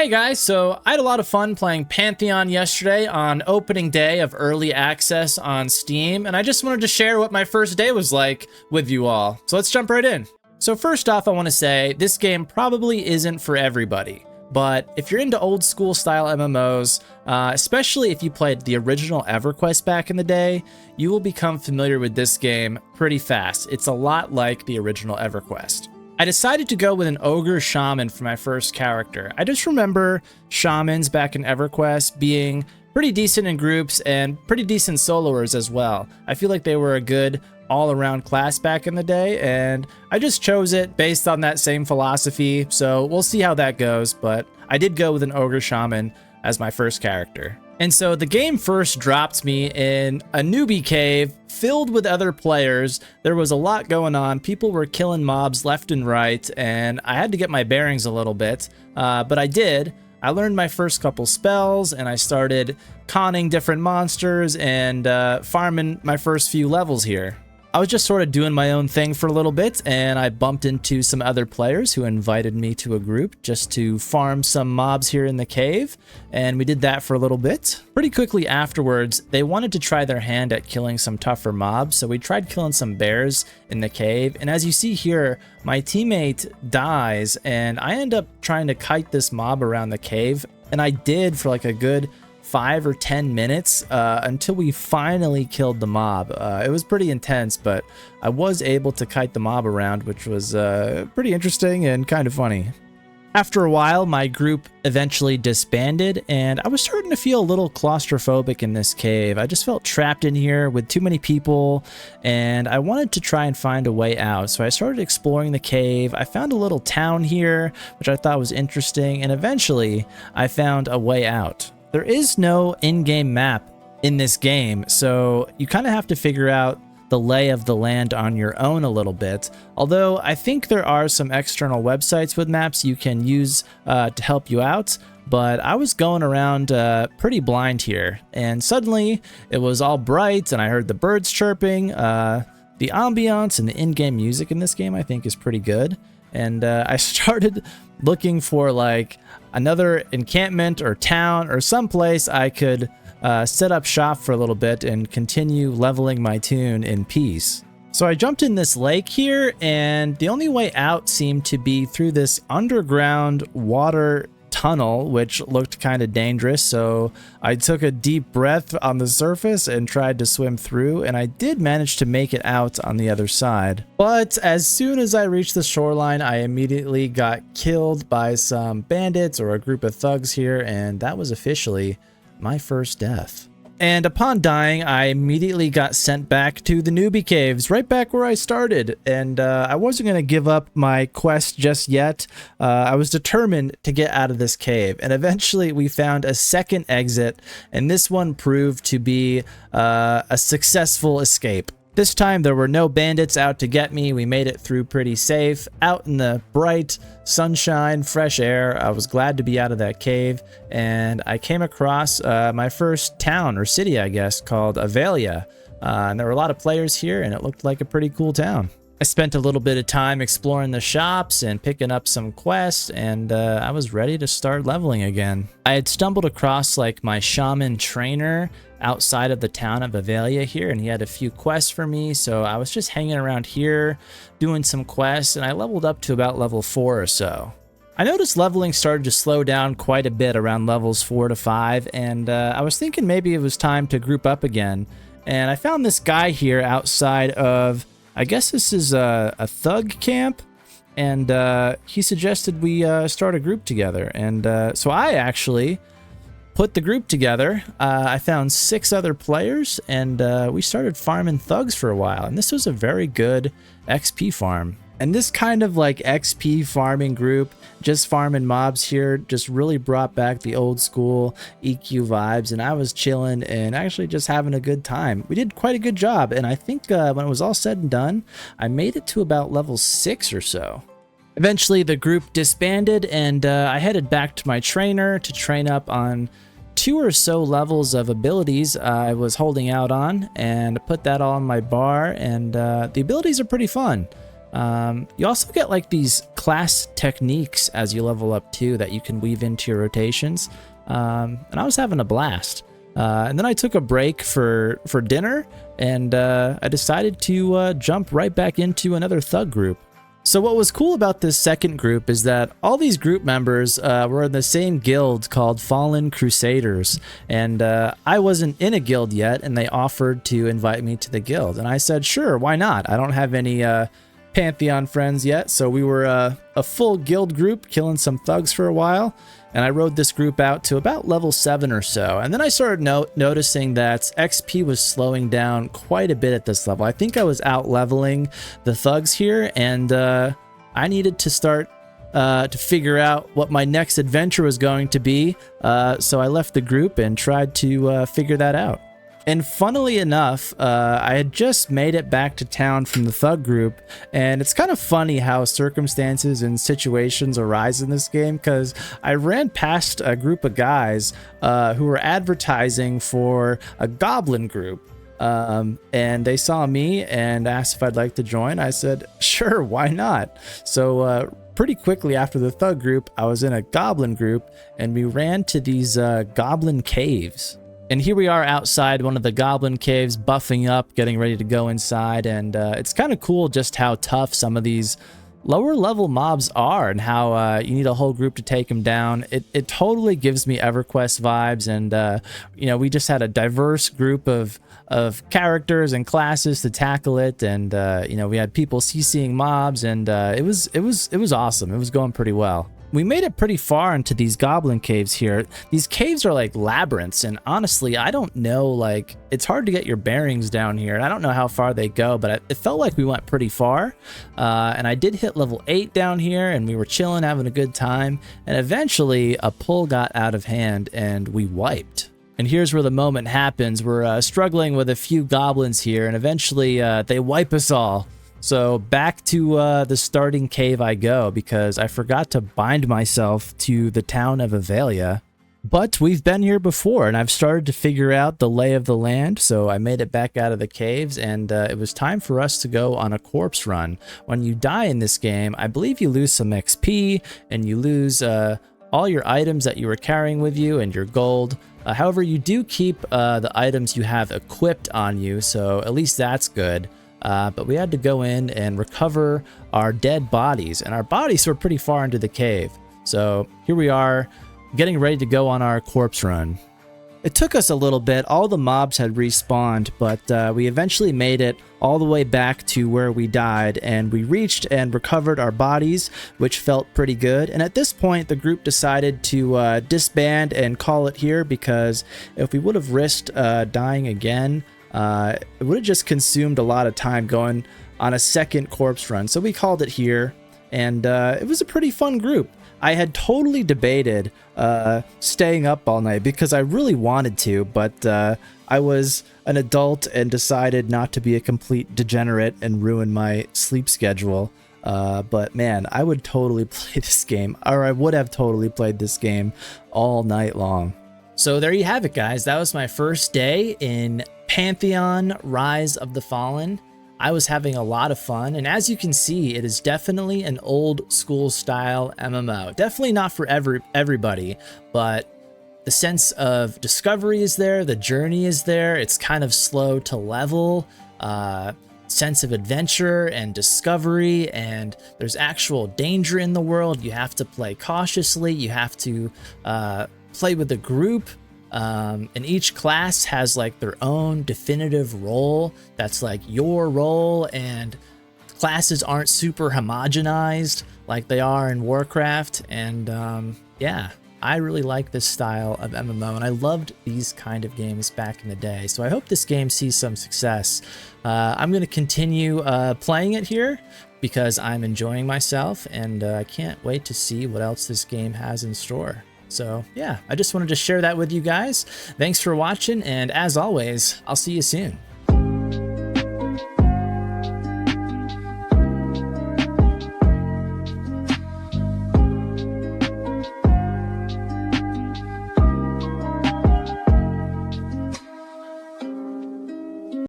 Hey guys, so I had a lot of fun playing Pantheon yesterday on opening day of early access on Steam, and I just wanted to share what my first day was like with you all. So let's jump right in. So first off, I want to say this game probably isn't for everybody, but if you're into old school style MMOs, especially if you played the original EverQuest back in the day, you will become familiar with this game pretty fast. It's a lot like the original EverQuest. I decided to go with an ogre shaman for my first character. I just remember shamans back in EverQuest being pretty decent in groups and pretty decent soloers as well. I feel like they were a good all-around class back in the day, and I just chose it based on that same philosophy, so we'll see how that goes, but I did go with an ogre shaman as my first character. And so the game first dropped me in a newbie cave filled with other players. There was a lot going on. People were killing mobs left and right, and I had to get my bearings a little bit, but I did. I learned my first couple spells, and I started conning different monsters and farming my first few levels here. I was just sort of doing my own thing for a little bit, and I bumped into some other players who invited me to a group just to farm some mobs here in the cave, and we did that for a little bit. Pretty quickly afterwards, they wanted to try their hand at killing some tougher mobs, so we tried killing some bears in the cave, and as you see here, my teammate dies, and I end up trying to kite this mob around the cave, and I did for like a good 5 or 10 minutes until we finally killed the mob. It was pretty intense, but I was able to kite the mob around, which was pretty interesting and kind of funny. After a while, my group eventually disbanded, and I was starting to feel a little claustrophobic in this cave. I just felt trapped in here with too many people, and I wanted to try and find a way out. So I started exploring the cave. I found a little town here, which I thought was interesting, and eventually I found a way out. There is no in-game map in this game, so you kind of have to figure out the lay of the land on your own a little bit. Although I think there are some external websites with maps you can use to help you out, but I was going around pretty blind here, and suddenly it was all bright and I heard the birds chirping. The ambiance and the in-game music in this game I think is pretty good, and I started looking for like another encampment or town or someplace I could set up shop for a little bit and continue leveling my toon in peace. So I jumped in this lake here, and the only way out seemed to be through this underground water tunnel, which looked kind of dangerous, so I took a deep breath on the surface and tried to swim through, and I did manage to make it out on the other side. But as soon as I reached the shoreline, I immediately got killed by some bandits or a group of thugs here, and that was officially my first death. And upon dying, I immediately got sent back to the newbie caves, right back where I started. And I wasn't going to give up my quest just yet. I was determined to get out of this cave. And eventually we found a second exit, and this one proved to be a successful escape. This time there were no bandits out to get me. We made it through pretty safe, out in the bright sunshine, fresh air. I was glad to be out of that cave, and I came across my first town or city, I guess, called Avelia. And there were a lot of players here, and it looked like a pretty cool town. I spent a little bit of time exploring the shops and picking up some quests, and I was ready to start leveling again. I had stumbled across like my shaman trainer outside of the town of Avelia here, and he had a few quests for me, so I was just hanging around here doing some quests, and I leveled up to about level 4 or so. I noticed leveling started to slow down quite a bit around levels 4 to 5, and I was thinking maybe it was time to group up again, and I found this guy here outside of, I guess this is a thug camp, and he suggested we start a group together, and so I actually put the group together. I found 6 other players, and we started farming thugs for a while, and this was a very good XP farm. And this kind of like XP farming group, just farming mobs here, just really brought back the old school EQ vibes, and I was chilling and actually just having a good time. We did quite a good job, and I think when it was all said and done, I made it to about level 6 or so. Eventually the group disbanded, and I headed back to my trainer to train up on 2 or so levels of abilities I was holding out on, and put that all on my bar, and the abilities are pretty fun. You also get like these class techniques as you level up too that you can weave into your rotations. And I was having a blast. And then I took a break for dinner, and I decided to jump right back into another thug group. So what was cool about this second group is that all these group members were in the same guild called Fallen Crusaders, and I wasn't in a guild yet, and they offered to invite me to the guild, and I said, sure, why not? I don't have any Pantheon friends yet, so we were a full guild group killing some thugs for a while, and I rode this group out to about level 7 or so, and then I started noticing that XP was slowing down quite a bit at this level. I think I was out leveling the thugs here, and I needed to start to figure out what my next adventure was going to be, so I left the group and tried to figure that out. And funnily enough, I had just made it back to town from the thug group, and it's kind of funny how circumstances and situations arise in this game, because I ran past a group of guys who were advertising for a goblin group, and they saw me and asked if I'd like to join. I said, sure, why not? So pretty quickly after the thug group, I was in a goblin group, and we ran to these goblin caves. And here we are outside one of the goblin caves, buffing up, getting ready to go inside, and it's kind of cool just how tough some of these lower level mobs are, and how you need a whole group to take them down. It totally gives me EverQuest vibes, and you know, we just had a diverse group of characters and classes to tackle it, and you know, we had people CCing mobs, and it was awesome. It was going pretty well. We made it pretty far into these goblin caves here. These caves are like labyrinths, and honestly, I don't know, like, it's hard to get your bearings down here. I don't know how far they go, but it felt like we went pretty far. And I did hit level 8 down here, and we were chilling, having a good time. And eventually, a pull got out of hand, and we wiped. And here's where the moment happens. We're struggling with a few goblins here, and eventually they wipe us all. So back to the starting cave I go, because I forgot to bind myself to the town of Avelia. But we've been here before, and I've started to figure out the lay of the land, so I made it back out of the caves, and it was time for us to go on a corpse run. When you die in this game, I believe you lose some XP, and you lose all your items that you were carrying with you, and your gold. However, you do keep the items you have equipped on you, so at least that's good. But we had to go in and recover our dead bodies, and our bodies were pretty far into the cave. So here we are, getting ready to go on our corpse run. It took us a little bit. All the mobs had respawned, but we eventually made it all the way back to where we died, and we reached and recovered our bodies, which felt pretty good. And at this point, the group decided to disband and call it here, because if we would have risked dying again, it would have just consumed a lot of time going on a second corpse run. So we called it here, and it was a pretty fun group. I had totally debated staying up all night because I really wanted to, but I was an adult and decided not to be a complete degenerate and ruin my sleep schedule. But man, I would totally play this game, or I would have totally played this game all night long. So there you have it, guys. That was my first day in Pantheon Rise of the Fallen. I was having a lot of fun, and as you can see, it is definitely an old school style MMO. Definitely not for everybody, but the sense of discovery is there, the journey is there, it's kind of slow to level, sense of adventure and discovery, and there's actual danger in the world. You have to play cautiously, you have to play with a group. And each class has like their own definitive role that's like your role, and classes aren't super homogenized like they are in Warcraft. And yeah, I really like this style of MMO, and I loved these kind of games back in the day. So I hope this game sees some success. I'm going to continue playing it here because I'm enjoying myself, and I can't wait to see what else this game has in store. So yeah, I just wanted to share that with you guys. Thanks for watching, and as always, I'll see you soon.